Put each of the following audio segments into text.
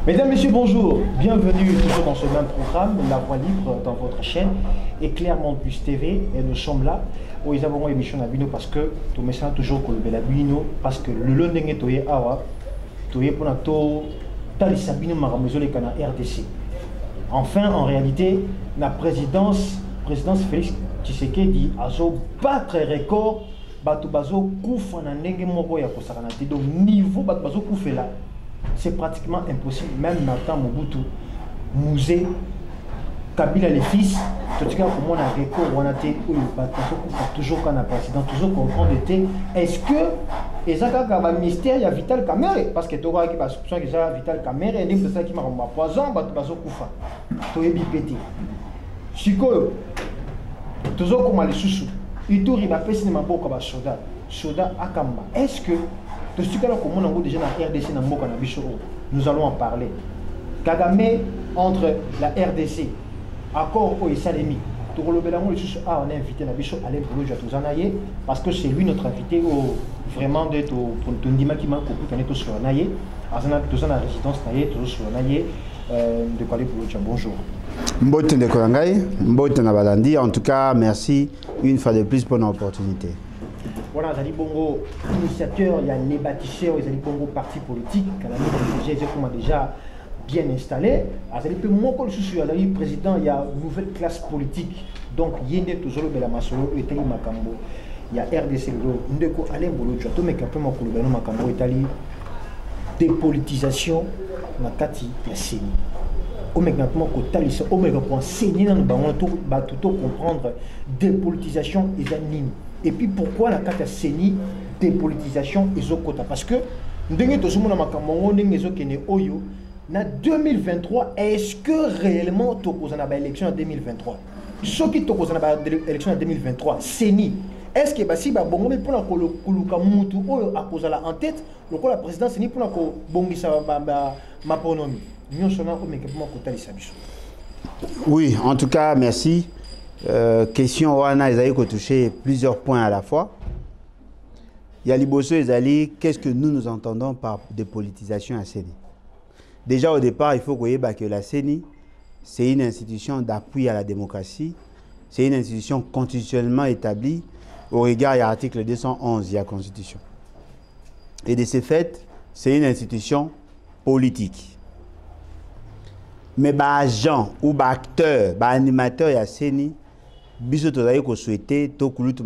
Mesdames, Messieurs, bonjour. Bienvenue toujours dans ce même programme, La Voix Libre, dans votre chaîne Éclairement Plus TV. Et nous sommes là où ils avons une émission à Bino parce que tout le monde toujours que le Bino parce que le lundi est awa, tu es pour notre Talisabino Maramezo les Cana RDC. Enfin, en réalité, la présidence Félix Tshisekedi a battre record, batu bazo kufa na ndenge moko ya kosakana te. Donc niveau batu bazo kufa là. C'est pratiquement impossible, même Nathan Mobutu, Mouzé, Kabila les fils, tout cas pour moi, on a record, on a été toujours quand on a président, toujours comprendre est-ce que, et ça, quand il y a un mystère, il y a Vital Kamere, parce que tu as une soupçon qu'il y a Vital Kamere, et il y a ça qui m'a rendu poison, il y a Koufa, tu es bipété. Chiko, toujours comme les sous-sous, il y a un peu de soda, Akamba. Est-ce que tout ce que nous avons déjà dans la RDC, nous allons en parler. Kagame entre la RDC, accord au Salemi. On a invité Alain Bouloudja parce que c'est lui notre invité vraiment d'être pour le Tundima qui m'a coupé sur la Naye. Nous sommes en résidence Naye, toujours sur la Naye. De Kalé Bouloudja, bonjour. Mbote de Kolangai, Mbote Nabalandi. En tout cas, merci une fois de plus pour l'opportunité. Voilà, Zali Bongo, initiateur, il y a les bâtisseurs, Zali Bongo, parti politique, qui a déjà bien installé. Zali président, il y a une nouvelle classe politique. Donc, il y a toujours le Belamasolo, il y a Makambo, il y a RDC, il y a Alain Bouloudja, tout le monde Makambo, il y a dépolitisation, Nakati, il y a Séni. Au maintenant, au point Séni, tout comprendre dépolitisation et Zanini. Et puis pourquoi la carte CENI dépolitisation et Zokota? Parce que nous avons 2023, est-ce que réellement tu as une élection en 2023? Ce qui est une élection en 2023, CENI, est-ce que si tu as en tête, la présidence CENI pour la oui, en tout cas, merci. Question Wana Ezaï qui touché plusieurs points à la fois. Il y a Liboso Ezali, qu'est-ce que nous entendons par dépolitisation à CENI? Déjà au départ, il faut que la CENI, c'est une institution d'appui à la démocratie, c'est une institution constitutionnellement établie au regard de l'article 211 de la Constitution. Et de ce fait, c'est une institution politique. Mais agent ou acteur, animateur à CENI, biso tozali ko souhaiter to Kulutu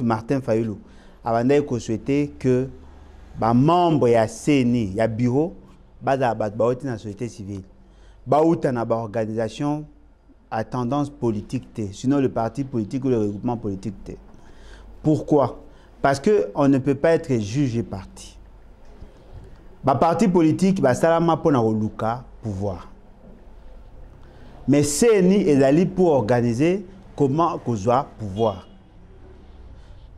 Martin Fayulu abandai ko souhaiter que membre ya CENI ya bureau baza bat baoti na société civile bauta na ba organisation à tendance politique té, sinon le parti politique ou le regroupement politique té. Pourquoi? Parce que on ne peut pas être juge et parti. Ba parti politique ba salama pona luka pouvoir. Mais CENI est allé pour organiser comment qu'on soit pouvoir.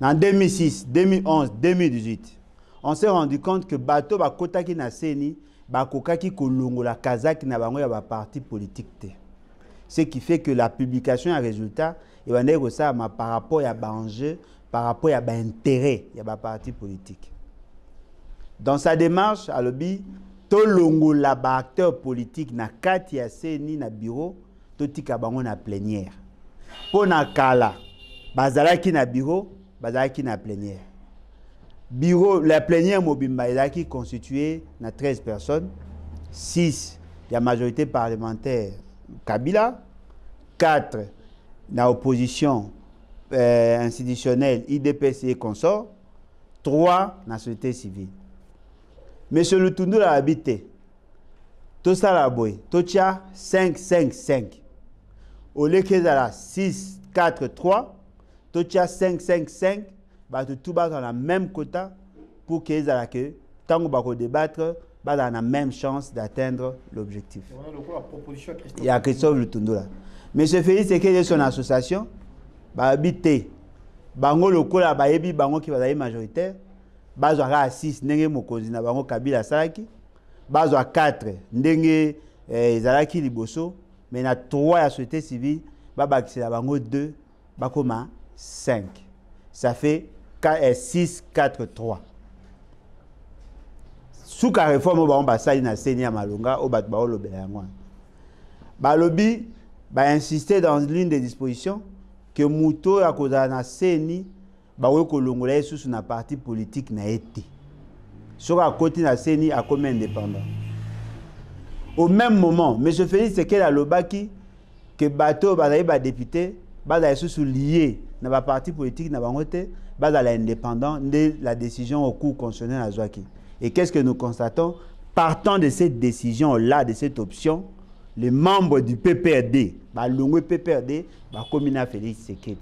En 2006, 2011, 2018, on s'est rendu compte que bateau ba kota ki na CENI, ba koka ki kolongo la kazaki na bango ya ba parti politique te. Ce qui fait que la publication a résultat et va dire ça par rapport à ba enjeu, par rapport à ba intérêt ya ba parti politique. Dans sa démarche à lobby to longo la ba acteur politique na kati ya CENI na bureau to tika bango na plénière. Po na kala bazalaki na bureau, bazalaki na plénière. Bureau la plénière mobimba ezaki constitué na 13 personnes, 6 la majorité parlementaire Kabila, 4 na opposition institutionnelle IDPC et consort, 3 na société civile. Monsieur Lutundu l'a habité. Tout ça la boy. Tout ça 5, 5, 5. Au lieu que ça 6, 4, 3. Tout ça 5, 5, 5. Bah tout bas dans la même quota pour que ça que tant qu'on va débattre, bah dans la même chance d'atteindre l'objectif. Il y a Christophe Lutundu là. Monsieur Félix c'est que son association bah habité. Bango le cola bah ebi bango qui va être majoritaire. Bazo à 6 ndenge mokonzi na bango Kabila salaki bazo à 4 ndenge ezalaki liboso mais na 3 ya société civile babakisela bango 2 bakoma 5 ça fait 6 4 3 sous la réforme on va ça na seni ya malonga au bat ba lobela yango ba lobby ba insister dans l'une des dispositions que muto ya koza na seni ba we ko longola sous na parti politique na été sur à côté na seni a comme indépendant. Au même moment M. Félix Tshisekedi a lobaki que bateau ba député ba sous lié na ba parti politique na bango te ba la indépendant de la décision au cours constitutionnel à Zouaki. Et qu'est-ce que nous constatons? Partant de cette décision-là, de cette option, les membres du PPRD, le PPRD, commune Félix Tshisekedi.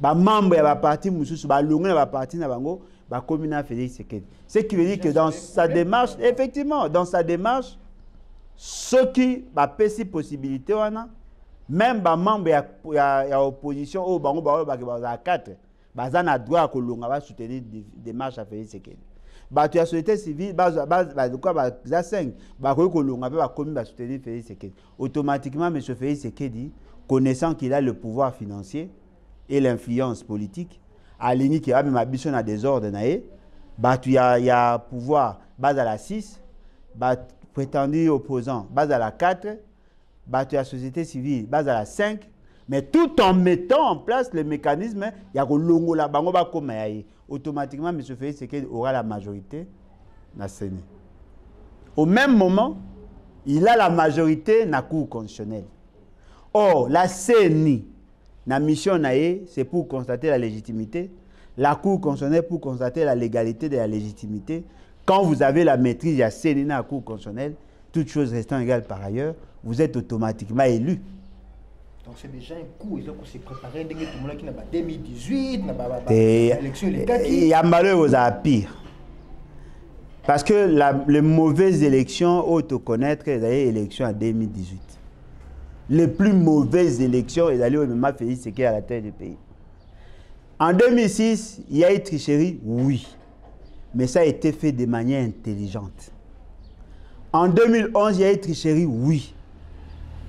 Les membres de la partie Moussous, la partie Nabango, commune Félix Tshisekedi. Ce qui veut dire que dans sa démarche, effectivement, dans sa démarche, ceux qui ont ces possibilités, même les membres de l'opposition, au Bango, 4, ils ont droit à soutenir des démarches à Félix Tshisekedi. La société civile, automatiquement, M. Félix Tshisekedi, connaissant qu'il a le pouvoir financier et l'influence politique, aligné qu'il y a même ambition à désordre, il y a pouvoir base à la 6, prétendu opposant base à la 4, la société civile base à la 5, mais tout en mettant en place le mécanisme, il y a automatiquement, M. Félix Tshisekedi aura la majorité dans le Sénat. Au même moment, il a la majorité dans la Cour constitutionnelle. Or, la CENI, la mission, c'est pour constater la légitimité. La Cour constitutionnelle pour constater la légalité de la légitimité. Quand vous avez la maîtrise de la CENI dans la Cour constitutionnelle, toutes choses restant égales par ailleurs, vous êtes automatiquement élu. Donc c'est déjà un coup, ils ont s'est préparé, tout le monde qui n'a pas 2018, n'a pas l'élection, il y a malheur à pire. Parce que les mauvaises élections, auto-connaître, les élections en 2018. Les plus mauvaises élections, ils allaient au même Félix Tshisekedi à la tête du pays. En 2006, il y a eu tricherie, oui. Mais ça a été fait de manière intelligente. En 2011, il y a eu tricherie, oui.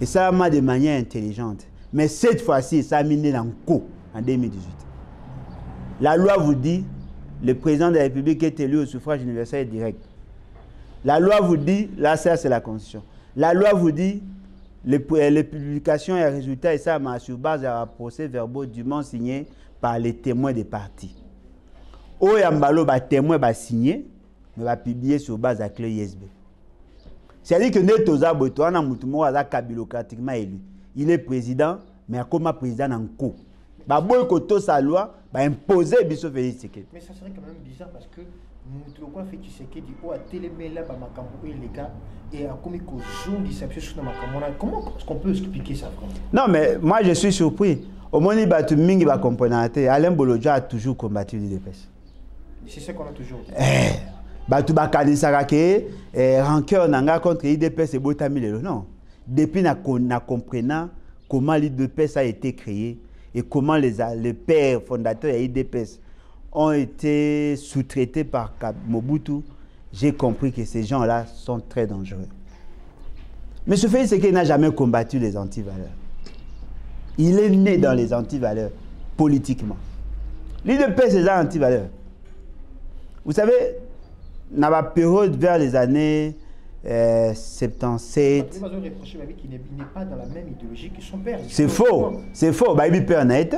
Et ça a été de manière intelligente. Mais cette fois-ci, ça a miné dans le coup en 2018. La loi vous dit, le président de la République est élu au suffrage universel direct. La loi vous dit, là c'est la Constitution. La loi vous dit, les publications et les résultats, et ça sur base d'un procès-verbaux dûment signés par les témoins des partis. Oyambalo, les témoins va signer, mais va publier sur base de la clé ISB. C'est-à-dire que Netoza Botoana Moutumo a kabilocratiquement élu. Il est président, mais comme président en cours. Baboy Koto sa loi va imposer Bissot Félix Tshisekedi. Mais ça serait quand même bizarre parce que Moutoukwa fait Tshisekedi ou a télémé là Bamakambo et les gars et a commis qu'au zoom disception sur Namakamona. Comment est-ce qu'on peut expliquer ça vraiment? Non, mais moi je suis surpris. Au moment où Batu Mingi va comprendre, Alain Bolodja a toujours combattu l'UDPS. C'est ça qu'on a toujours dit. Batu Bakanisaka ke rancœur nanga contre l'IDPS et Botamilelo. Non. Depuis na comprenant comment l'IDPS a été créé et comment les pères fondateurs de l'IDPS ont été sous-traités par Mobutu, j'ai compris que ces gens-là sont très dangereux. M. Félix Tshisekedi n'a jamais combattu les antivaleurs. Il est né dans les antivaleurs, politiquement. L'IDPS est un antivaleur. Vous savez, dans la période vers les années 77. Il n'est pas dans la même idéologie que son père. C'est faux. C'est faux. Baby Père Naït.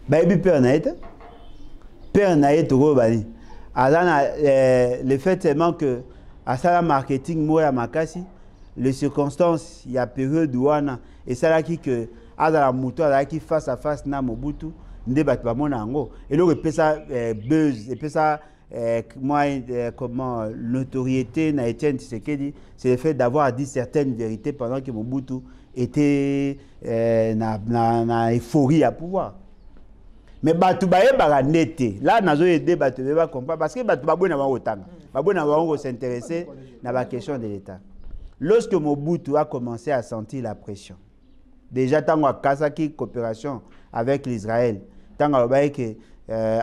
Baby Père Naït. Père Naït, le fait seulement que à ça la marketing moi makasi les circonstances il y a période où on et ça là qui que à la moto là qui face à face na Mobutu ndeba ba mona ngo et le peut ça buzz et peut ça moi comment notoriété na Etienne Tshisekedi c'est le fait d'avoir dit certaines vérités pendant que Mobutu était na euphorie à pouvoir. Mais batu baye baranete là nazo aider batu ba comprendre parce que batu babona ba otanga babona ba s'intéresser na la question de l'état. Lorsque Mobutu a commencé à sentir la pression déjà tango Kasaki coopération avec l'Israël tango que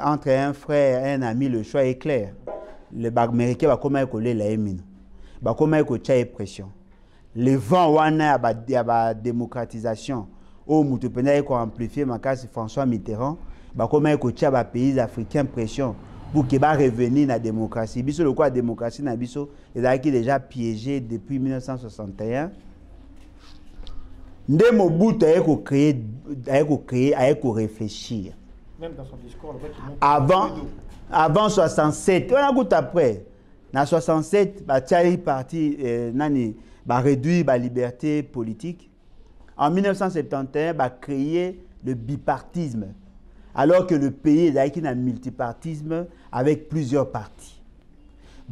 entre un frère et un ami le choix est clair. Les Américains va comment coller la émine va comment coacher pression le vent wana ba démocratisation au mutu pena ko amplifier makasi François Mitterrand. Comment écouter les pays africains pression pour qu'il va revenir à la démocratie. Biso le quoi la démocratie na biso est déjà piégé depuis 1961. Ndé Mobutu a réfléchir. Même dans son discours, avant 67, on a goûté après. En 67, Tchali parti réduit la liberté politique. En 1971, créé le bipartisme. Alors que le pays est un multipartisme avec plusieurs partis.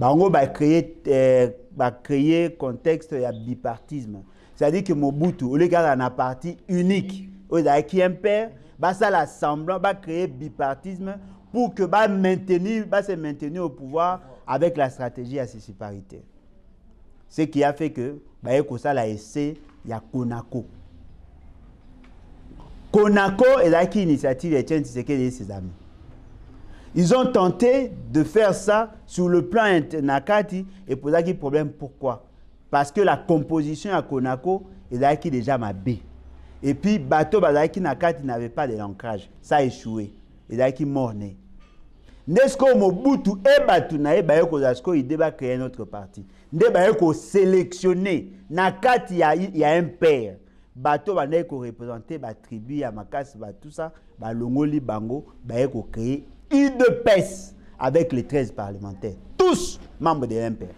On a créé le contexte de bipartisme. C'est-à-dire que Mobutu, au lieu d'un parti unique, qui est un père, ça l'Assemblée va créer bipartisme pour que se maintenir au pouvoir avec la stratégie à séparité. Ce qui a fait que ça l'a essayé, il y a Konako. Konako est une initiative de Etienne Tshisekedi et ses amis. Ils ont tenté de faire ça sur le plan international et pour ça qu'il y a un problème. Pourquoi? Parce que la composition à Konako est déjà ma B. Et puis, bateau Bazaki Nakati n'avait pas de l'ancrage. Ça a échoué. Il a mort. N'est-ce que Mobutu et Batunae, il va créer notre parti. Il va sélectionner. Nakati, il y a un père. Bateau va représenter la tribu, Makas, tout ça. Longoli Bango, il va créer UDPS avec les 13 parlementaires. Tous membres de un père.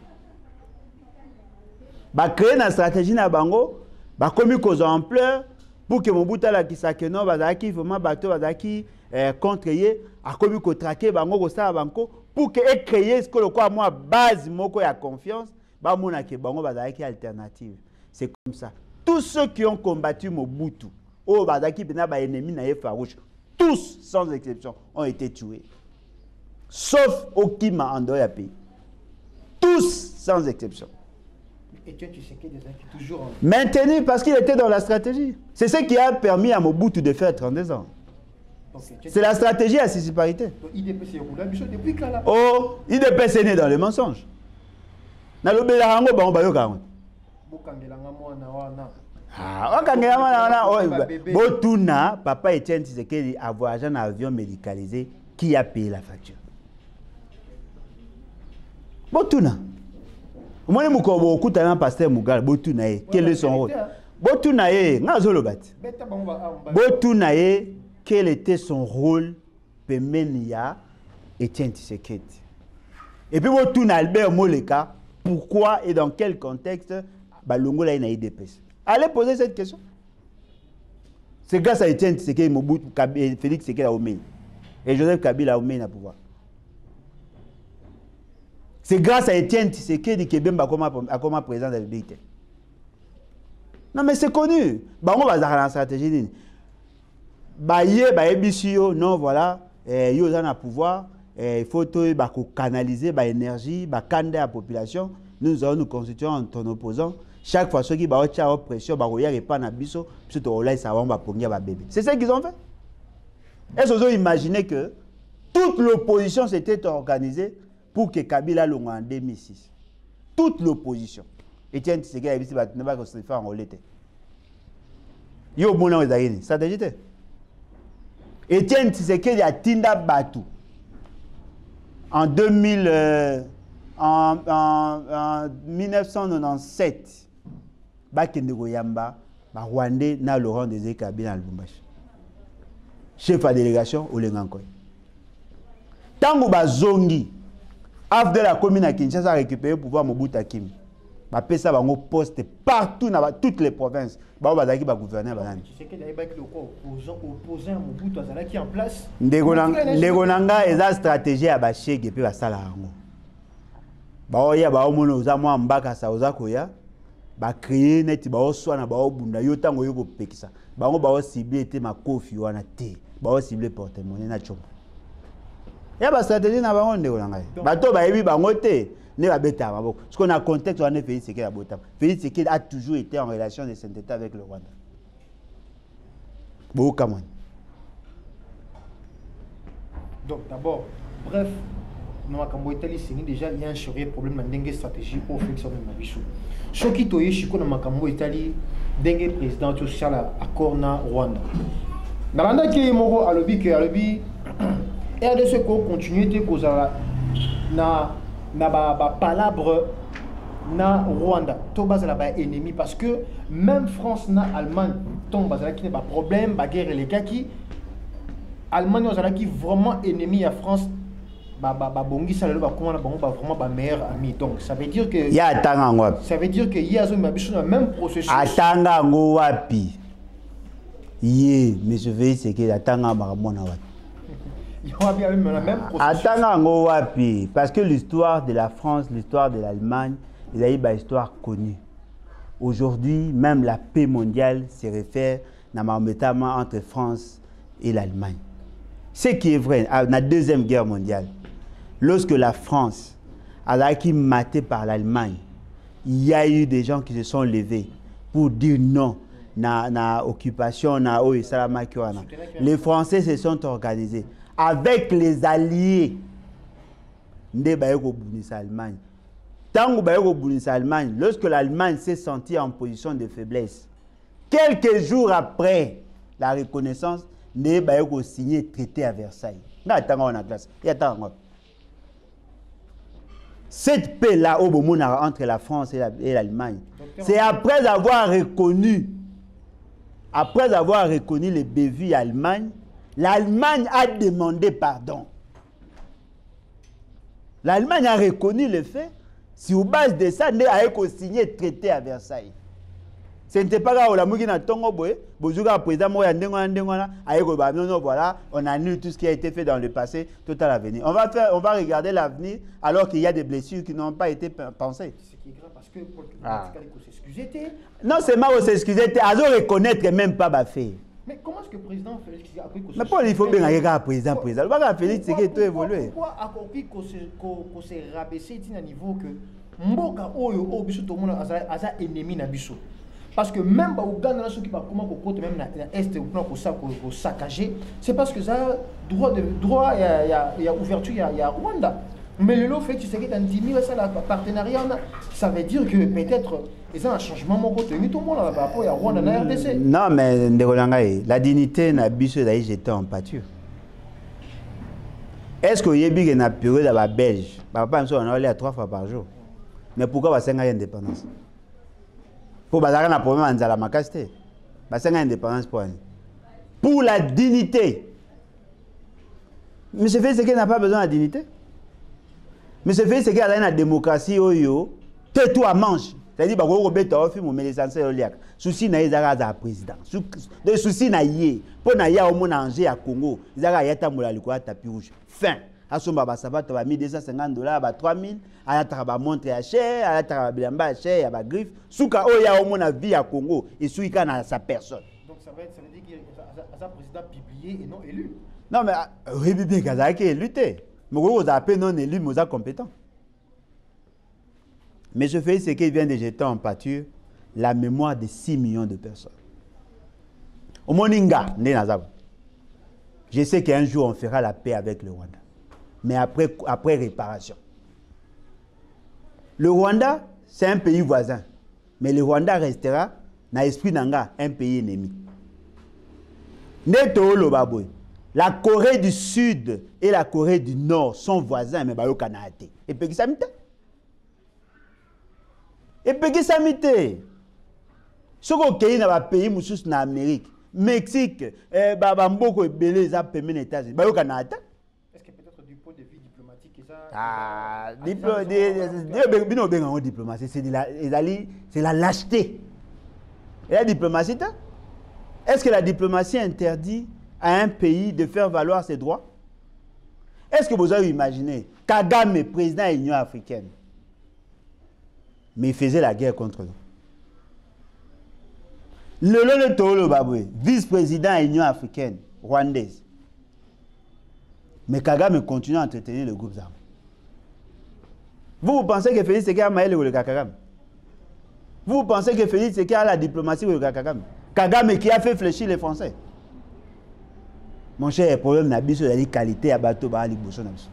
Va créer une stratégie na Bango, va commis cause ampleur. Pour que Mobutu la kisake no bazaki vraiment bateau bazaki contre yé a commis ko traquer bango ko sa banko pour que créer ce que le quoi moi base moko ya confiance ba mona ke bango bazaki alternative. C'est comme ça. Tous ceux qui ont combattu Mobutu au bazaki bena ba ennemi na farouche, tous sans exception ont été tués. Sauf Okima en dehors du pays. Tous sans exception. Et tu sais qu'il est toujours maintenu parce qu'il était dans la stratégie. C'est ce qui a permis à Mobutu de faire 32 ans. C'est la stratégie à séparité. IDPS est depuis quand là? Oh, IDPS est né dans les mensonges. Na lo bela hango ba ba yoka. Bokangelanga mwana wana. Ah, okangelanga mwana botuna papa Etienne Tshisekedi a voyagé en avion médicalisé qui a payé la facture. Botuna. Moi, je suis un pasteur Mugal, quel est son rôle? Quel était son rôle? Pemenia Etienne Tshisekedi. Et puis, Albert Moleka, pourquoi et dans quel contexte Balongo la IDPS? Allez poser cette question. C'est grâce à Etienne Tshisekedi, Félix Tshisekedi a Omeï. Et Joseph Kabila a Omeï na pouvoir. C'est grâce à Etienne Tshisekedi que Bemba a comme président de la République. Non, mais c'est connu. On va dans la stratégie. Non, voilà. Il y a un pouvoir. Il faut canaliser l'énergie, candidater la population. Nous allons nous constituer en opposant. Chaque fois qu'il y a une oppression, il y a un biso, c'est ce qu'ils ont fait. Est-ce que vous imaginez que toute l'opposition s'était organisée pour que Kabila l'ait en 2006. Toute l'opposition. Etienne Tshisekedi a dit que ne va pas se faire enrôler. Yo mona ezayini, ça déjà été. Etienne Tshisekedi a tinda batu. En 1997, Bakende Goyamba, Rwandais na Laurent Désiré Kabila na Lubumbashi. Chef de délégation Olengankoy. Tango bazongi after la commune à Kinshasa a récupéré le pouvoir Mobutu Akimi. Ba pesa bango poste partout dans toutes les provinces. Ba bazaki ba gouverner banani. Tu sais que les opposants à Mobutu azalaki en place. Ndegonanga eza stratégie à ba chege pe ba sala yango. Ba oya ba omona oza mwa mbaka sa oza koya. Ba créer net ba oswana ba obunda yo tango yo ko pekisa. Bango ba o cibler te makofi wana te. Ba o cibler porte-monnaie na chombo. Il y a une stratégie dans le monde. Bateau ba yebi bango te ne ba beta maboko. Parce qu'on a contexte on a Félix Tshisekedi à Botam. Félix Tshisekedi a toujours été en relation de sainteté avec le Rwanda. Bokamon. Donc d'abord, bref, dans Makambo Italie, c'est déjà il y a un sérieux problème dans dengue stratégie pour Félix Tshisekedi na biso. Soki toye chiko na Makambo Italie, dengue président social accord na Rwanda. Nalanda ki moko alobi ke alobi RDC ko continuer de kozala na palabre na Rwanda to bazala ba ennemi parce que même France na Allemagne ton bazala qui n'est pas problème ba guerre les gars qui Allemagne bazala qui vraiment ennemi à France bongi ça le ba comment na bango ba vraiment ba meilleur ami donc ça veut dire que ya atanga ngwapi ça veut dire que yazo mabiso na même processus atanga ngwapi ye mais je vais c'est que atanga makamona wapi atanga ngwapi parce que l'histoire de la France, l'histoire de l'Allemagne, il y a eu une histoire connue. Aujourd'hui, même la paix mondiale se réfère notamment entre France et l'Allemagne. Ce qui est vrai, dans la Deuxième Guerre mondiale, lorsque la France a été matée par l'Allemagne, il y a eu des gens qui se sont levés pour dire non à l'occupation. Les Français se sont organisés avec les alliés. L'Allemagne. Tant que l'Allemagne, lorsque l'Allemagne s'est sentie en position de faiblesse, quelques jours après la reconnaissance, nous avons signé le traité à Versailles. Cette paix-là entre la France et l'Allemagne, c'est après avoir reconnu les bévues allemandes, l'Allemagne a demandé pardon. L'Allemagne a reconnu le fait. Sur base de ça, nous avons signé le traité à Versailles. Ce n'était pas grave, voilà, on annule tout ce qui a été fait dans le passé, tout à l'avenir. On va regarder l'avenir alors qu'il y a des blessures qui n'ont pas été pensées. Ce qui est grave parce que pour s'excuser. Non, c'est mal s'excuser, à reconnaître même pas ma fait. Mais comment est-ce que le président Félix a pris mais pas il faut bien regarder le président. Le Félix, c'est qu'il a évolué. Pourquoi a compris qu'on s'est rabaissé à un niveau que Mboka Oyo biso tout le monde a ennemi na biso? Parce que même au Ghana, ceux qui va comment côté même dans l'Est pour saccager, c'est parce que ça droit il y a ouverture, il y a Rwanda. Mais le lot fait tu sais que dans 10 000 ça la partenariat ça veut dire que peut-être ils ont un changement mon côté tout le monde par rapport à Rwanda dans RDC. Non mais la dignité na biso d'ailleurs j'étais en pâture. Est-ce que yebi na période à la Belge, papa on a allé 3 fois par jour. Mais pourquoi va senga indépendance? Pour bazara na problème en la makasté. Ba senga indépendance pour la dignité. Mais je fais ce qui n'a pas besoin de dignité. Mais ce fait c'est qu'il y a une démocratie oyo tais-toi mange. C'est-à-dire bah go beta ofi mo l'essentiel oliak. Souci na ezara za président. De souci na yé. Pour na ya omo na Angers à Congo, ezara yata mola liko tapis rouge. Fin. Asomba ba sabata ba $1250 ba 3000, ala traba montre à cher, ala traba bilamba à cher, ya ba griffe. Souka oya omo na vie à Congo et souika na sa personne. Donc ça veut dire qu'il y a un président publié et non élu. Non mais République Kazaki est lutté. Mais vous avez non élu, mais vous êtes compétent. Mais je fais ce qu'il vient de jeter en pâture la mémoire de 6 millions de personnes. Au Moninga, je sais qu'un jour on fera la paix avec le Rwanda. Mais après réparation. Le Rwanda, c'est un pays voisin. Mais le Rwanda restera, dans l'esprit d'Anga, un pays ennemi. Neto Lobaboy. La Corée du Sud et la Corée du Nord sont voisins, mais au Canada. Et puis samite. Et puis samite. Ce qu'on a dans pays musus en Amérique, Mexique, Babamboko et Belé, ça permet les États-Unis. Au Canada. Est-ce que peut-être du point de vue diplomatique, diplomatie, c'est la lâcheté. Et la diplomatie, est-ce que la diplomatie interdit à un pays de faire valoir ses droits? Est-ce que vous avez imaginé Kagame, président de l'Union africaine, mais il faisait la guerre contre nous. Le Tolo Baboué, vice-président de l'Union africaine, rwandaise. Mais Kagame continue à entretenir le groupe armé. Vous pensez que Félix Tshisekedi a maillé le Kagame? Vous pensez que Félix Tshisekedi a la diplomatie ou le Kagame? Kagame qui a fait fléchir les Français. Mon cher, le problème n'a pas de qualité à bateau ba ali boso na biso.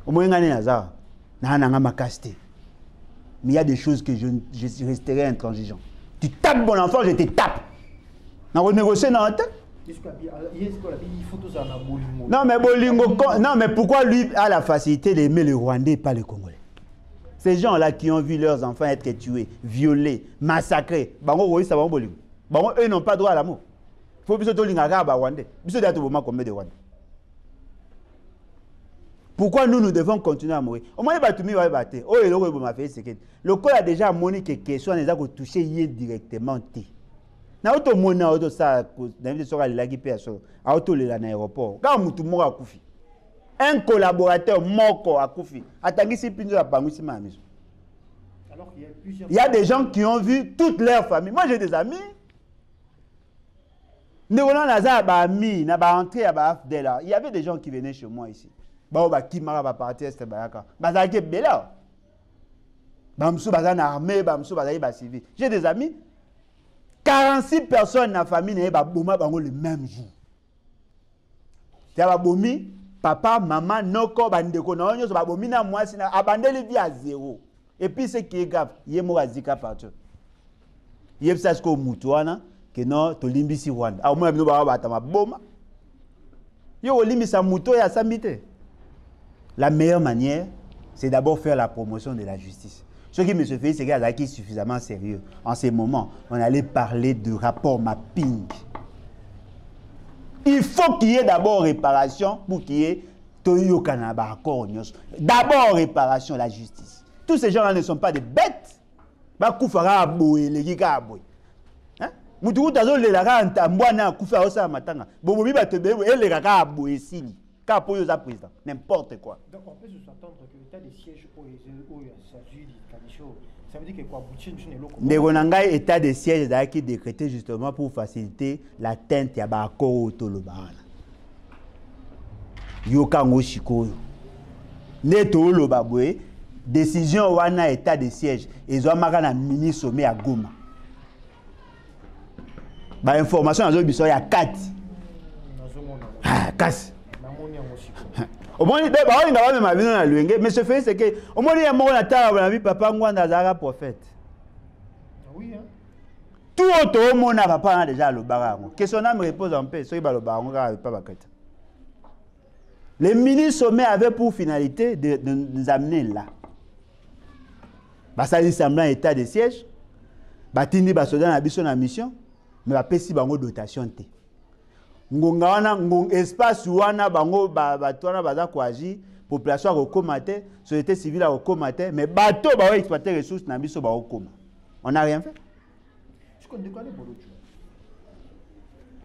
Au moins ngane nazar, na ma casté. Mais il y a des choses que je resterai intransigeant. Tu tapes mon enfant, je te tape. Na renégocier na honte. Non, mais Bolingo, non, mais pourquoi lui a la facilité d'aimer les Rwandais et pas les Congolais? Ces gens-là qui ont vu leurs enfants être tués, violés, massacrés, eux n'ont pas droit à l'amour. Il faut que les Rwandais. Combien de Rwandais? Pourquoi nous devons continuer à mourir? Au moins, le corps a déjà montré que question les a touché directement. Na auto mona auto ça David Soka la qui paye ça auto le l'aéroport quand mutu moko akufi un collaborateur moko akufi atangi si pinzo la bangusi ma maison. Alors il y a des gens qui ont vu toute leur famille. Moi j'ai des amis Néolan Lazare ba ami na ba entrée à ba afdela. Il y avait des gens qui venaient chez moi ici. Ba ba kimara ba partir est bayaka. Ba za ke bela. Ba msu ba za na armée ba msu ba za ba civil. J'ai des amis 46 personnes dans la famille ne ba boma bango le même jour. Ça bomi papa maman noko bandeko na onyo ba bomi na mwasi na abandeli vie à zéro. Et puis ce qui est grave, yemo azika partout. Yeb ça ce ko mutuana que non to limbisi Rwanda. Ah moi bino ba ba tama boma. Yo limbisa muto ya sambité. La meilleure manière, c'est d'abord faire la promotion de la justice. Ce qui me se fait, c'est qu'il est suffisamment sérieux. En ces moments, on allait parler de rapport mapping. Il faut qu'il y ait d'abord réparation pour qu'il y ait Toyo Kanaba accord. D'abord réparation, la justice. Tous ces gens-là ne sont pas des bêtes. Bakoufara aboué, les giga aboué. Moutou tazo le lara antambwana koufa osa matanga. Bobobi batebe et les gars aboué sili. Kapoyo za président, n'importe quoi. Donc on peut s'attendre que l'état des sièges ça veut dire que quoi Negonanga état de siège qui est décrété justement pour faciliter l'atteinte à l'accord au Tolobana. Yokango Shikoyo. Neto Lobabwe, décision wana état de siège. Ils ont marqué un mini sommet à Goma. Bah information à Zobiso, il y a 4. Ah, 4. Au moins, mais ce fait, c'est que au moins, il y a un temps papa Ngwanda prophète. Oui, hein. Tout autre monde n'a pas déjà le baron. Que son âme repose en paix. Le baron pas. Les mini-sommets avaient pour finalité de nous amener là. Ça dit semblant état de siège. Batindi Basodan a besoin de mission. Mais la paix si bango dotation. Ngonga wana espace wana bango batwana baza kwaji population rekomate société civile rekomate mais bateau ba exploiter ressources na biso ba okoma on n'a rien fait. Je connais quoi les bolocho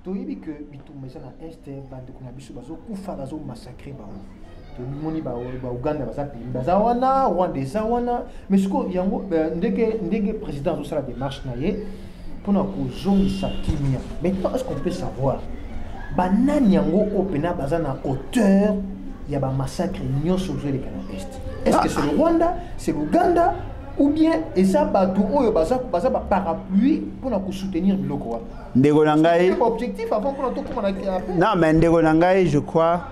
to yibi que bitu mesana este bande kuna biso bazo kufa bazo massacrer ba to moni ba Uganda baza wana Rwanda za wana mais ce ko yango ndenge président zo sala démarche na ye pour na ko zongisa kimia. Maintenant est-ce qu'on peut savoir banani yango opena bazana auteur ya ba massacre nyonso zo le Canada Est. Est-ce que c'est le Rwanda, c'est l'Ouganda ou bien esa batu oyo baza ba parapluie pour na ko soutenir biloko wa? Ndeko nangai objectif avant pour to comment non mais ndeko nangai je crois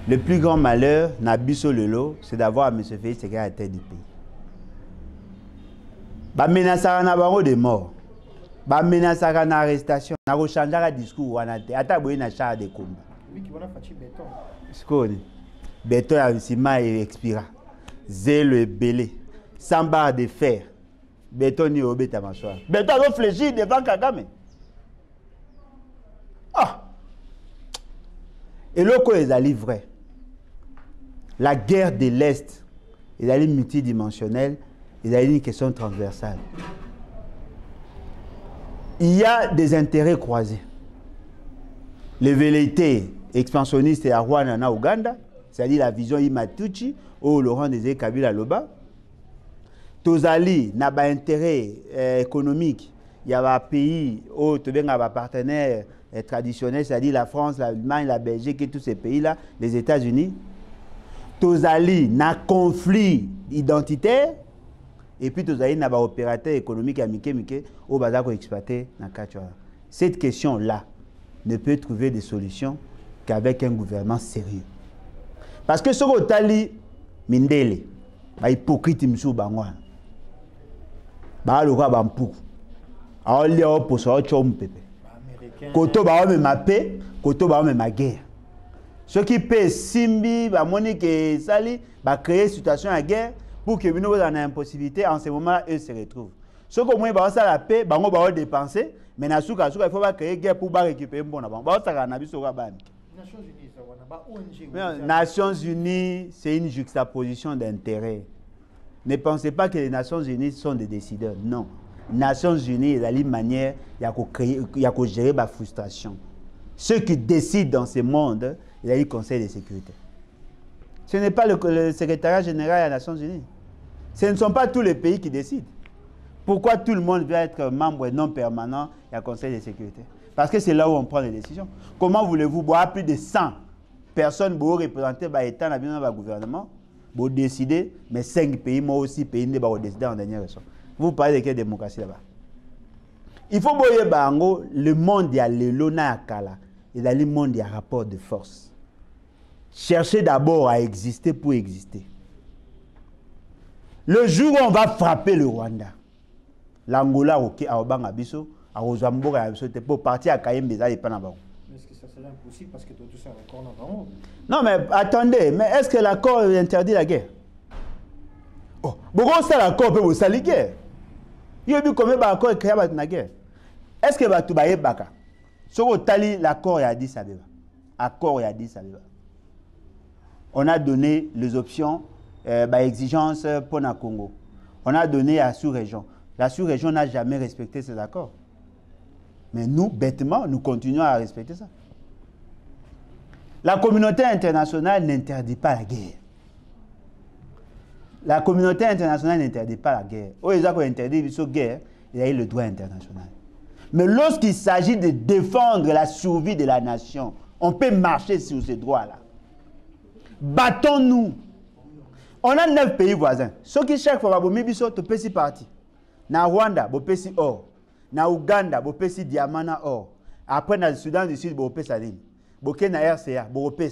le plus grand malheur na biso lelo c'est d'avoir M. Félix Tshisekedi à la tête du pays. Ba menacera na bango de mort. Ba menacera na arrestation. Na ko changer discours wana te. Ata boye na char de combat. Oui qui wana fachi béton. Skoni. Béton ya ciment et expira. Zéle belé. 100 barres de fer. Béton ni obeta masoir. Béton a fléchi devant Kagame. Ah. Et loko ezali vrai. La guerre de l'Est, ezali multidimensionnelle, ezali une question transversale. Il y a des intérêts croisés. Les velléités expansionnistes à Rwanda, Ouganda, c'est-à-dire la vision Imatuchi, ou Laurent Désiré Kabila Loba. Tozali n'a pas intérêt économique. Il y a un pays où tu as un partenaire traditionnel, c'est-à-dire la France, l'Allemagne, la Belgique et tous ces pays-là, les États-Unis. Tozali n'a conflit identitaire. Et puis, tous les opérateurs économiques à Mike au bazar exploité dans Kachouara. Cette question-là ne peut trouver des solutions qu'avec un gouvernement sérieux. Parce que ce que Tali Mindele, hypocrite Msou Bangwa, le roi Bampou, alors il y a un poste au Tchom Pepe. Koto ba me ma paix, koto ba me ma guerre. Ceux qui paient Simbi, ba Monique et Sali, ba créer une situation de guerre pour que nous dans l'impossibilité, en ce moment eux se retrouvent. Ceux qui ont moins ça la paix, ba on va dépenser, mais na souka il faut pas créer guerre pour ba récupérer bon avant. Ba ça na biso ka ba. Nations Unies, c'est une juxtaposition d'intérêts. Ne pensez pas que les Nations Unies sont des décideurs. Non. Nations Unies, il y a une manière, il y a gérer la frustration. Ceux qui décident dans ce monde, il y a le Conseil de sécurité. Ce n'est pas le secrétariat général des Nations Unies. Ce ne sont pas tous les pays qui décident. Pourquoi tout le monde veut être membre non permanent du Conseil de sécurité? Parce que c'est là où on prend les décisions. Comment voulez-vous boire plus de 100 personnes pour représenter l'État dans le gouvernement, pour décider, mais 5 pays, moi aussi, pays, pour décider en dernière raison. Vous parlez de quelle démocratie là-bas? Il faut que le monde a l'élona à Kala, et dans le monde il y a rapport de force. Cherchez d'abord à exister pour exister. Le jour où on va frapper le Rwanda, l'Angola, ok, à Obanga Biso, à Ozamboga, pour partir à Kayembe, ça n'est pas là-bas. Est-ce que ça serait impossible parce que tout ça est encore là-bas? Non, mais attendez, mais est-ce que l'accord interdit la guerre? Oh, pourquoi ça l'accord peut vous salir guerre? Il y a eu combien d'accords créés avec la guerre? Est-ce que va tout bailler baka? Sur le tali l'accord il a dit ça déjà. Accord il a dit ça déjà. On a donné les options, exigences pour le Congo. On a donné à la sous-région. La sous-région n'a jamais respecté ces accords. Mais nous, bêtement, nous continuons à respecter ça. La communauté internationale n'interdit pas la guerre. La communauté internationale n'interdit pas la guerre. Au lieu d'interdire la guerre, il y a le droit international. Mais lorsqu'il s'agit de défendre la survie de la nation, on peut marcher sur ces droits-là. Battons-nous. On a 9 pays voisins. Ceux qui chaque fois vont faire tu peux si parti. Na Rwanda, vous pouvez si or. Na Ouganda, vous pouvez si diamant or. Après, dans le Soudan du Sud, vous pouvez ça. Vous pouvez na RCA, vous pouvez.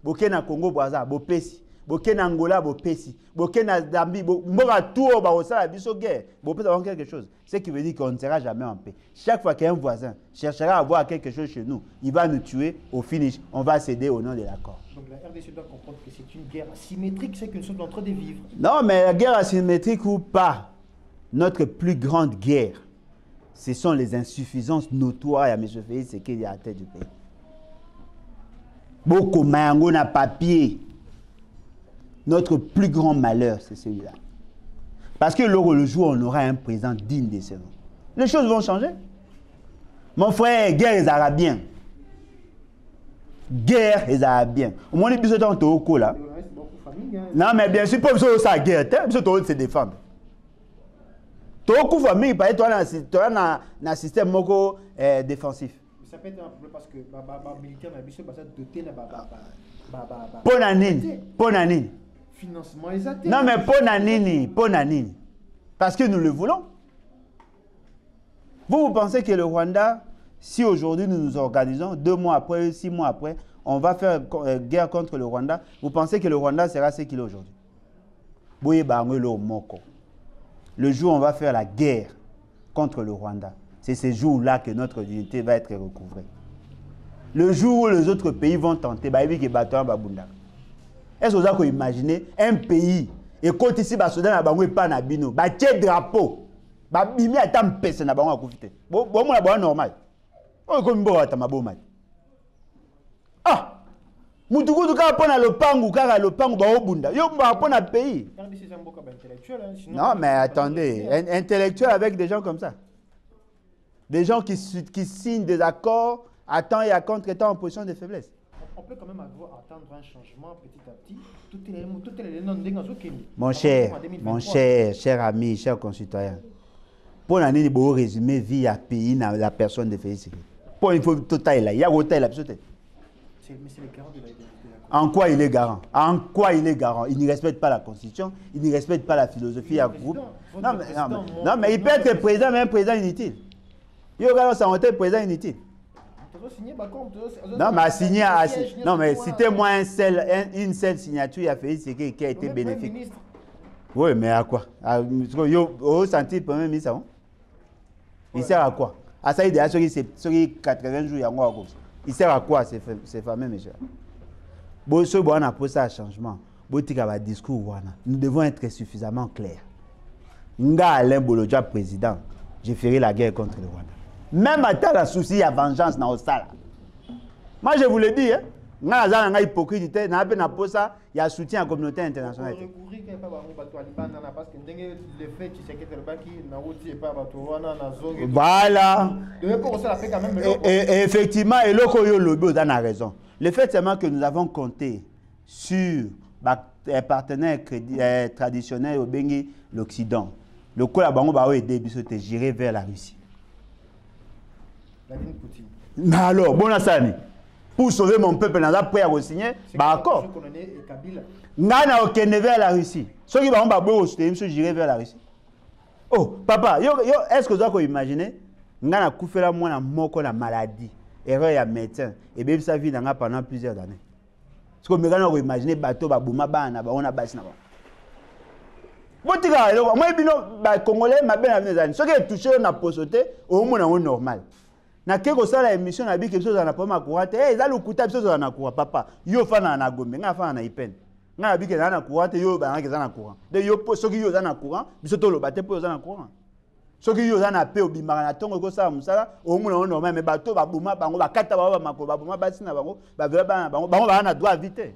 Vous pouvez na Congo Brazza, vous pouvez. Vous pouvez na Angola, vous pouvez. Vous pouvez na Zambie, vous pouvez tout au Barossa, vous pouvez avoir quelque chose. Ce qui veut dire qu'on ne sera jamais en paix. Chaque fois qu'un voisin cherchera à avoir quelque chose chez nous, il va nous tuer. Au finish, on va céder au nom de l'accord. Donc la RDC doit comprendre que c'est une guerre asymétrique, c'est que nous sommes en train de vivre. Non, mais la guerre asymétrique ou pas, notre plus grande guerre, ce sont les insuffisances notoires à M. Félix, c'est qu'il y a à la tête du pays. Beaucoup de na papier. Notre plus grand malheur, c'est celui-là. Parce que le jour où on aura un président digne de ce nom, les choses vont changer. Mon frère, guerre les Arabiens. Guerre les Arabiens. Au moins, les bisous sont au cou là. Non, mais bien sûr, pas besoin de sa guerre. Ils sont se défendre. Tu as beaucoup de familles, tu as un système défensif. Ça peut être un problème parce que les militaires sont dotés de Ponanini. Financement exact. Non, mais Ponanini. Parce que nous le voulons. Vous pensez que le Rwanda, si aujourd'hui nous nous organisons, 2 mois après, 6 mois après, on va faire guerre contre le Rwanda, vous pensez que le Rwanda sera ce qu'il est aujourd'hui? Le jour où on va faire la guerre contre le Rwanda, c'est ce jour-là que notre unité va être recouvrée. Le jour où les autres pays vont tenter, est-ce que vous avez imaginé un pays, et quand ici, il y a un drapeau, il y a un pèse na bango akufite. Bon moi la normal. O ko mbo ata maboma. Ah! Mutuku tuka pona lopangu kaka lopangu ba obunda. Yo mba pona pays. Non mais attendez, intellectuel avec des gens comme ça. Des gens qui signent des accords à temps et à contre-temps en position de faiblesse. On peut quand même attendre un changement petit à petit. Tout est les noms mon cher ami, cher concitoyen. Pour l'année, il faut résumer vie à pays dans la personne de Félix. Pour il faut total là, il y a hôtel absolument. Mais c'est le garant de la. En quoi il est garant? En quoi il est garant? Il ne respecte pas la Constitution, il ne respecte pas la philosophie à groupe. Non, mais il peut être président, mais un président inutile. Il y aura un président inutile. Non, mais signer, non, mais citez-moi une seule signature, il a fait ce qui a été bénéfique. Oui, mais à quoi? Au senti le Premier ministre, il sert à quoi? À ça, il y a ceux qui 80 jours, il y a quoi? Il sert à quoi ces fameux messieurs? Bon, ce bon, on a posé un changement. Bon, tu as un discours. Nous devons être suffisamment clairs. Nga Alain Bolodja, président, j'ai fait la guerre contre le Rwanda. Même à tel souci, il y a vengeance dans le sala. Moi, je vous le dis, hein. Nga Azan, hypocrite, il y a soutien à la communauté internationale. Voilà. Et effectivement, et l'Okoyo Lobo a raison. Le fait seulement que nous avons compté sur les partenaires traditionnels au Bengi, l'Occident. Le coup là, on aider à gérer vers la Russie. Alors, bon, pour sauver mon peuple, on a prêt à signer. D'accord. On a aucun vers la Russie. Ceux qui vont gérer vers la Russie. Oh, papa, est-ce que vous avez imaginé? On a coupé la maladie. Erreur à médecin. Et bien, ça vit pendant plusieurs années. Parce que nous imaginez bateau, on a baissé. Moi, les Congolais, ceux qui ont touché, on a posté, au moins, on est normal. Na keko sala émission na bi quelque chose na poma courante eh za lukuta biso za na courant papa yo fana na gombe nga fana na ipene nga bi ke na courante yo ba nga ke za na courant de yo soki yo za na courant biso to lo bate po yo za na courant soki yo za na pe obimaka na tongo ko sala musala o mu na normal mais bato ba buma bango ba kata ba makolo ba buma basi na bango ba vela ba bango ba na droit vite.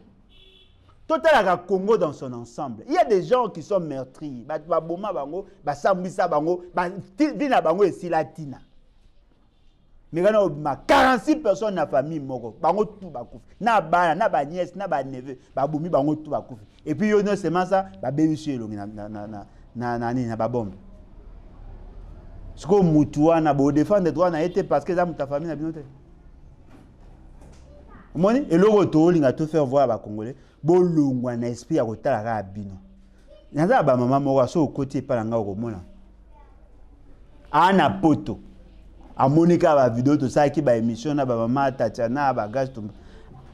Total à Congo dans son ensemble. Il y a des gens qui sont meurtris. Ba buma bango ba sambisa bango ba vina bango et silatina. Mais quand on a 46 personnes dans la famille, bango tout bakouf. Na ba nièce, na ba neveu, ba boumi bango tout bakouf. Et puis yo non seulement ça, ba baby chez longi na ba bombe. Ce que mutua na bo défendre droit na été parce que ça ta famille na binote. Moni et le retour linga tout faire voir ba congolais, bo longwa na esprit ya kotala ka bino. Naza ba maman mo so côté pa nga ko mona. Ana poto. A Monica ba vidéo to ça qui ba émission na ba maman Tatiana ba gaz to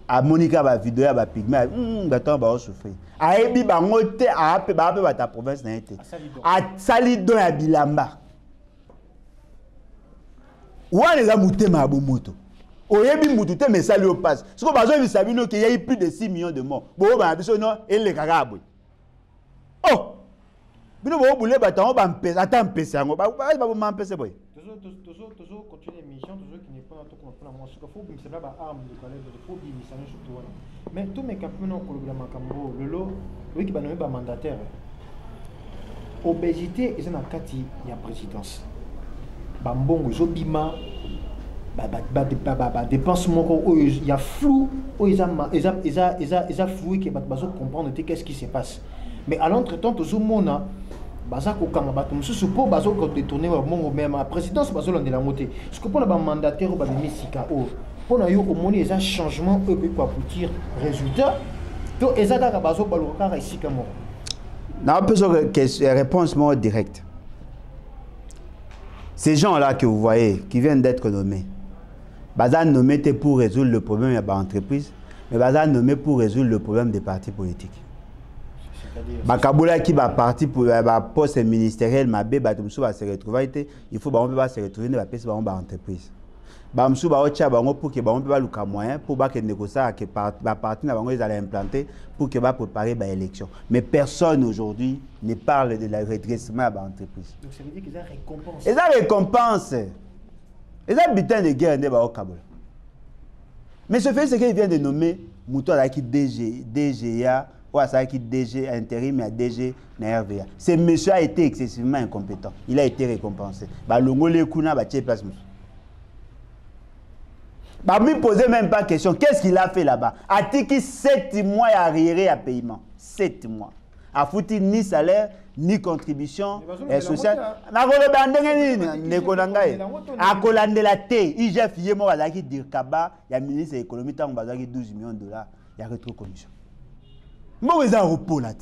a Monica ba vidéo ya ba pigme bato ba souffrir a ebi ba ngote a pe ba ta province na été a sali don ya bilamba wana za mutema bo moto o yebi mutu te mais sali au passe ce que bazo bi sabino que il y a eu plus de 6 millions de morts bo ba biso non ele kakabwe oh bino bo boule bato ba mpesa ata mpesa ngo ba mpesa boy toujours continuer l'émission, toujours qui n'est pas tout comme pour moi. Ce qu'il faut, c'est pas arme de collègue, il faut bien ça surtout. Mais tous mes campements au gouvernement Cambo, le lot, oui qui va nommer mandataire. Obésité, ils ont un cas il y a présidence. Bambongo, Zobima, dépensement, il y a flou, ils ont flou qui va comprendre qu'est-ce qui se passe. Mais à l'entretemps, toujours mon bazako kanga bato mususu po bazoko détourner mongo même la présidence bazolo ndela moté ce que pour la mandataire ba misika o pour na yo omoni eza changement eux pour aboutir résultat to ezaka bazo baloka ici comme na réponse more directe. Ces gens là que vous voyez qui viennent d'être nommés bazan nommé pour résoudre le problème de l'entreprise mais bazan nommé pour résoudre le problème des partis politiques. Bakabola qui va partir pour la poste ministériel, ma bé, batumsu va se retrouver, il faut va se retrouver dans la pièce de l'entreprise. Bamsu va au Tchabango pour que on peut le moyen pour que négocier que la partie ils allaient implanter pour que va préparer l'élection. Mais personne aujourd'hui ne parle de la redressement de l'entreprise. Donc ça veut dire qu'ils ont récompense. Ils ont récompense. Ils ont butin de guerre au Kabola. Mais ce fait c'est qu'il vient de nommer Mouto qui DGA. Ou à ça qui DG intérim et DG na RVA. Ce monsieur a été excessivement incompétent. Il a été récompensé. Bah l'ongolais kuna ba tché place. Bah lui poser même pas question. Qu'est-ce qu'il a fait là-bas? A-t-il 7 mois à arriéré à paiement? 7 mois. A foutu ni salaire ni contribution sociale. Na kolo bandenge ni nekonangaye. A kolande la té. IGF yemo bazaki dirkaba ya ministre de l'économie tant bazaki 12 millions de dollars. Il y a rétro commission. Moi, je suis un repos là.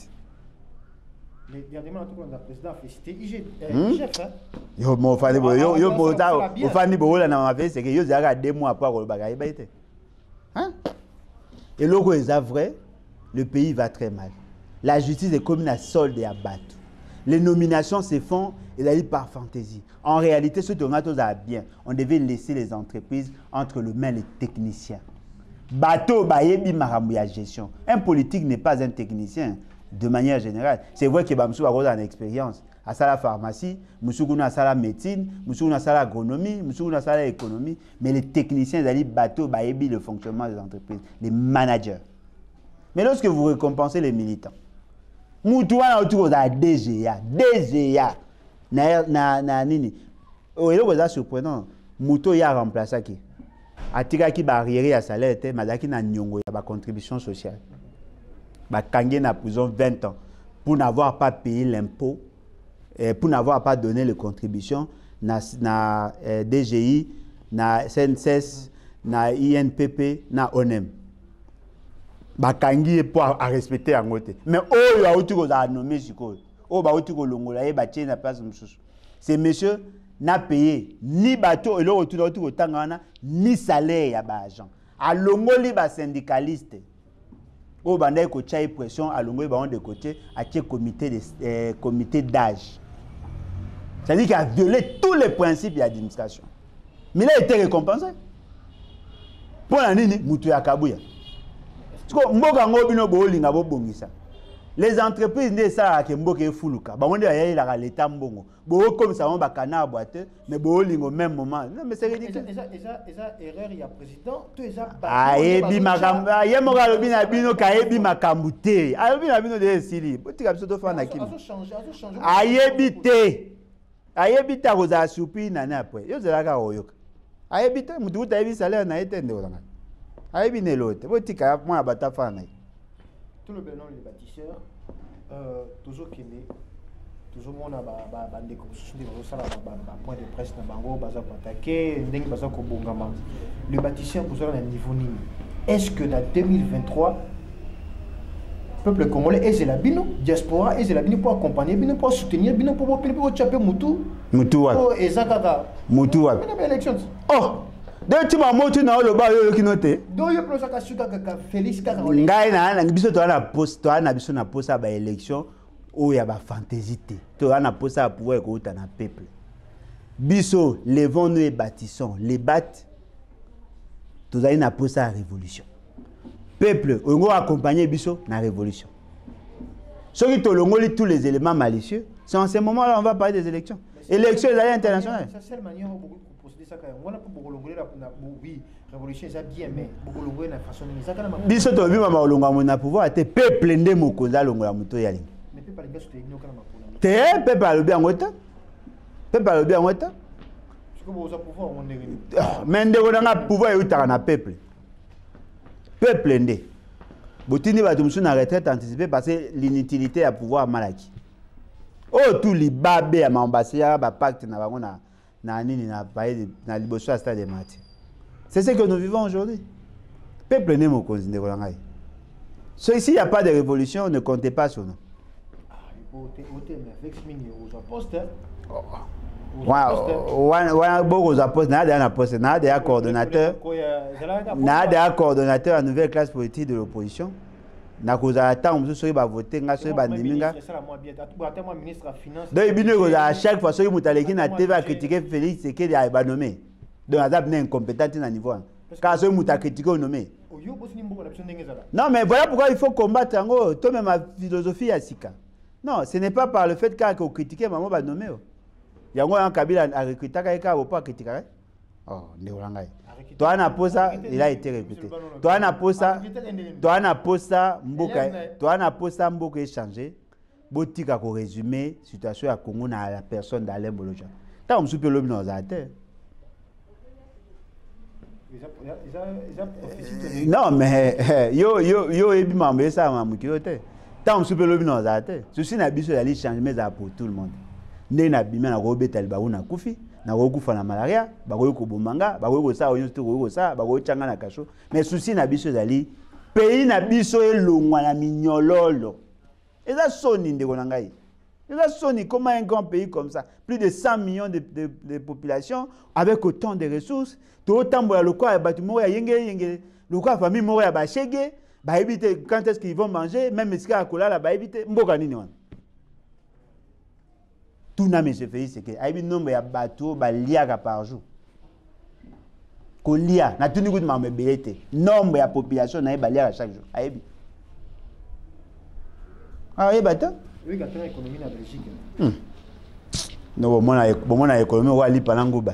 Dernièrement, le président a félicité IGF. Et logo est vrai, le pays va très mal. La justice est comme une solde et à battre. Les nominations se font par fantaisie. En réalité, ce qu'on a bien, on devait laisser les entreprises entre les mains des techniciens. Bateau, bayebi maramou ya gestion. Un politique n'est pas un technicien de manière générale. C'est vrai que Bamsou a une expérience. À la pharmacie, Moussougouna à la médecine, Moussougouna à l'agronomie, Moussougouna à l'économie. Mais les techniciens, ils bateau, bayebi le fonctionnement des entreprises, les managers. Mais lorsque vous récompensez les militants, Moutouana autour de la DGA, nini. Oh, et là, c'est surprenant. Moutou y a remplacé qui? Atika qui barrière à salaire, madaki na nyongo ya ba contribution sociale. Ba kangé na prison 20 ans pour n'avoir pas payé l'impôt, pour n'avoir pas donné les contributions na DGI, na SNCS, na INPP, na ONEM. Bakangi pour respecter en côté. Mais oh, il y a autre chose à nommer sur quoi. Oh, bah autre chose longo là, et bah tiens na place monsieur. Ces messieurs n'a payé ni bateau et le retour de tangana ni salaire ya ba agent. A longo li ba syndicaliste. Oh, bah n'a ko tchai pression à longo ba on de côté à qui comité d'âge. C'est-à-dire qu'il a violé tous les principes de l'administration. Mais il a été récompensé. Pour la nini mutu ya kabuya. Les entreprises ne savent pas que fuluka. Ba monde ya la l'état mbongo. Bo comme ça on ba kana boîte mais bo lingo même moment. Non mais c'est ridicule. Eza erreur ya président, tout eza ah ebi makamba, ye mo ga lobi na bino ka ebi makambute. A lobi na bino de sili. Botika biso to fa na kimi. Ayebite. Ayebita roza supi na na après. Yo zela ka oyoka. Ayebite mutu ta ebi salaire na etende olanga. Aïe bien l'autre. Vous dites que moi abata fana. Tout le bénon les bâtisseurs, toujours Kéné, toujours mon a des constructions de point de presse dans Bango, Bazak attaqué, Ndeng Bazak Bongama. Le bâtisseur vous avez un niveau nini. Est-ce que dans 2023, peuple congolais est la bino, diaspora est la bino pour accompagner, bino pour soutenir, bino pour chaper Moutou. Moutou. Oh et Zakaka. Moutou. Élections. Oh. Donc tu m'as montré dans le bas yo kinote. Donc yo prosa ka suka ka Félix Karole. Ngai na biso to na poste to na biso na poste ba élection o ya ba fantaisité. To na poste à pouvoir ko uta na peuple. Biso levons-nous et bâtissons, les battes. To za na poste à révolution. Peuple on accompagner biso na révolution. Ceux qui to longoli tous les éléments malicieux, c'est en ce moment-là on va parler des élections. Élections internationales. C'est la manière où on a beaucoup oui révolution ça bien mais beaucoup longueur la façon ça kana biso to bima ma olonga mona pouvoir te peuple nde mokonza longola muto yali mais peuple les gars soutenir kana makona te peuple alobi angota peuple alobi angota parce que vous avez pouvoir on est mais ndeko na pouvoir yutaka na peuple peuple nde botini ba tumsu na retraite anticipée parce que l'inutilité à pouvoir malaki oh tout libabe ya mambasiya ba pacte na bango na c'est ce que nous vivons aujourd'hui. Peuple n'est pas considéré. Ici, il n'y a pas de révolution, ne comptez pas sur nous. Coordonnateur à nouvelle classe politique de l'opposition. Na koza temps nous soyez ba voter nga soyez ba niminga donc bino à chaque fois soyez mutaleki na TV à critiquer Félix c'est qu'il a ba nommé donc azab n'est incompétent na niveau car soyez muta critiquer au nommé non mais voilà pourquoi il faut combattre ngo toi même ma philosophie à sika non ce n'est pas par le fait qu'on critiquer maman ba nommé yango en Kabila a recruté ka pas critiquer oh ndeolangai toi na posa il a été recruté toi na posa mboka échangé botika ko résumer situation à Congo na la personne d'Alain Boloja tant on soupe lobi dans la terre non mais yo ebi mambe ça mamukio te tant on soupe lobi dans la terre ceci na biso d'aller changer ça pour tout le monde né na bima na robeta libaou na kufi na kokufa na malaria bakoyo ko bomanga bakoyo ko sa onyo to ko sa bakoyo changa na kasho mais souci na biso zali pays na biso elongwa na minyololo eza soni ndeko na ngai eza soni comment un grand pays comme ça plus de 100 millions de population avec autant de ressources to otambola lokwa ya batu mo ya yenge lokwa famille mo ya ba chege ba éviter quand est-ce qu'ils vont manger même esika akola la ba éviter mboka nini wana tout n'a mais se fait c'est que aïbi nombre ya bateau ba liaka par jour ko lia na tuni good ma belete nombre ya population na ba liaka chaque jour aïbi ah et bateau oui quand on économie na Belgique non bon na économie wa li panango ba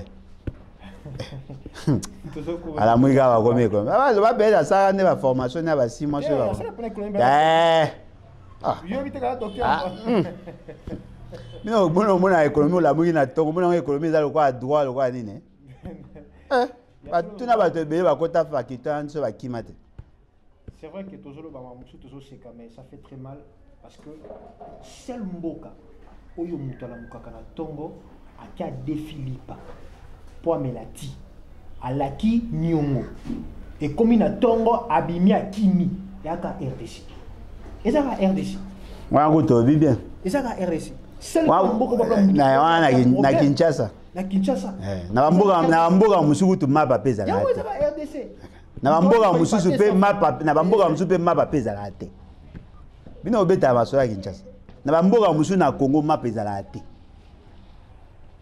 ala mwiga wa komé comme ah ba bela ça ne ba formation na ba 6 mois sur ba yo vite ka docteur non bon na économie la mwiga na tongo bon économie za quoi droit quoi nini tout na ba te ba kota fakitan so ba kimate. C'est vrai que toujours le bamamusu toujours c'est mais ça fait très mal parce que seul mboka oyo mutala mukaka na tongo akia défilipa po amelati alaki nyongo et comme na tongo abimi akimi yaka RDC ezaka RDC wa ngoto bi bien ezaka RDC seul mboka ba na Kinshasa na mboka musuku tu mapa peza la RDC na mboka mususu pe mapa na mboka mususu pe mapa peza la te bino obeta basola Kinshasa na mboka mususu na Congo mapa peza la te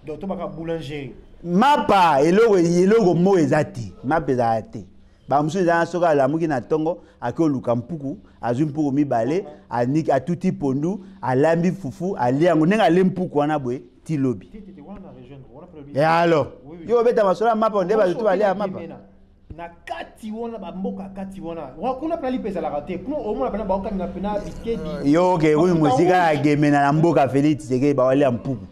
donc to baka boulangerie mapa eloko mo ezati mapa peza la te ba mususu za soka la muki na tongo akio luka mpuku azwi mpuku mibale anik atuti pondu alambi fufu aliango nenga lempuku wana boye ti lobi et alors yo beta basola mapa ndeba to ali a mapa na kati wona ba mboka kati wona kuna pali pesa la raté kuna au moins na ba okami na pena bikedi yo ke oui musika ya gemena na mboka Félix Tshisekedi ba wali ampuku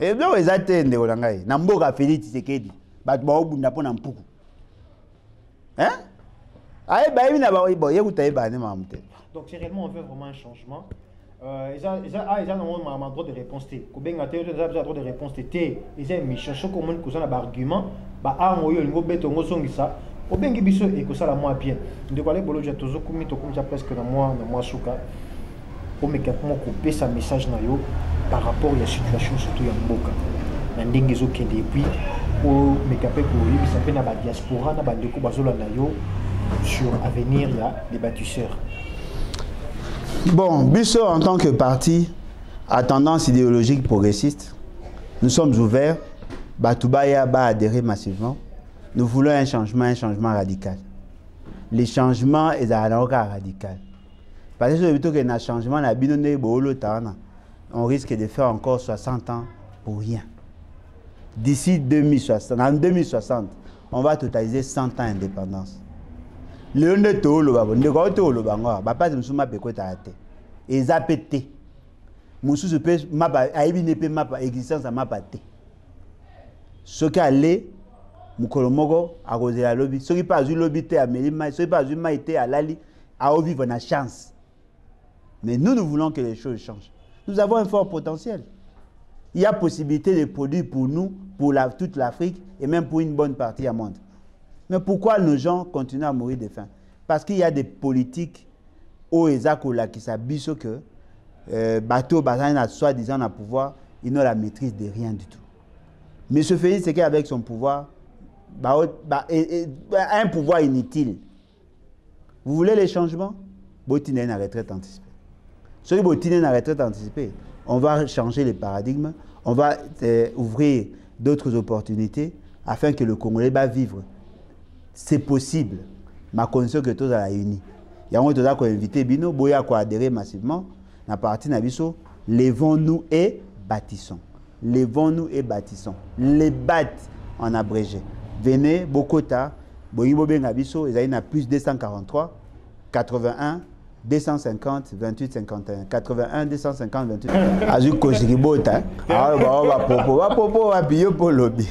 et bien ezatende olangai na mboka Félix Tshisekedi ba ba obunda pona mpuku hein aye ba na ba bo yekuta eba ne mamute. Donc c'est réellement on veut vraiment un changement. Ils ont un droit de réponse. Ils ont un droit de réponse. Ils ont mis chercher comment ils ont un argument. Bah ah moi yo lingo beto ngo songisa. Obengi biso et que ça la moi bien. De quoi les bolo j'ai toujours commis to comme ça presque dans moi souka. Au mécanisme couper sa message na yo par rapport à la situation surtout ya mboka. Na ndenge zo kende et puis au mécanisme ko yi ça fait na ba diaspora na ba ndeko bazola na yo sur avenir ya les bâtisseurs. Bon, Bisso, en tant que parti à tendance idéologique progressiste, nous sommes ouverts. Batoubaya va adhérer massivement. Nous voulons un changement radical. Les changements sont radicaux. Parce que plutôt qu'un changement, on risque de faire encore 60 ans pour rien. D'ici 2060, en 2060, on va totaliser 100 ans d'indépendance. Le monde est tout le bas, ne quoi tout le bas, papa de Moussuma Pékota a été. Et zapété. Moussou se peut mapa, aïbi ne peut mapa existence à mapa té. Ce qui allait, Moukolomogo, à Rosé la lobby, ce qui pas eu lobby té à Mélima, ce qui pas eu maïté à Lali, à vivre une chance. Mais nous voulons que les choses changent. Nous avons un fort potentiel. Il y a possibilité de produire pour nous, pour toute l'Afrique et même pour une bonne partie du monde. Mais pourquoi nos gens continuent à mourir de faim? Parce qu'il y a des politiques au Ezakola qui s'abissent que bateau bazan soi-disant à pouvoir, ils n'ont la maîtrise de rien du tout. Mais ce Félix, c'est qu'avec son pouvoir, un pouvoir inutile. Vous voulez les changements? Botiner une retraite anticipée. Ceux qui botinent une retraite anticipée, on va changer les paradigmes, on va ouvrir d'autres opportunités afin que le Congolais va vivre. C'est possible. Ma condition que tous à la uni. Il y a un autre qui a invité Bino, Boya qui a adhéré massivement. Na partie Nabiso, levons-nous et bâtissons. Levons-nous et bâtissons. Les bâtes en abrégé. Venez, Bokota, Boyibo Bengabiso, ils ont plus 243, 81, 250, 28, 51. 81, 250, 28. Azu Koshikibota. Ah, bah, popo, bah, popo, bah, bio pour lobby.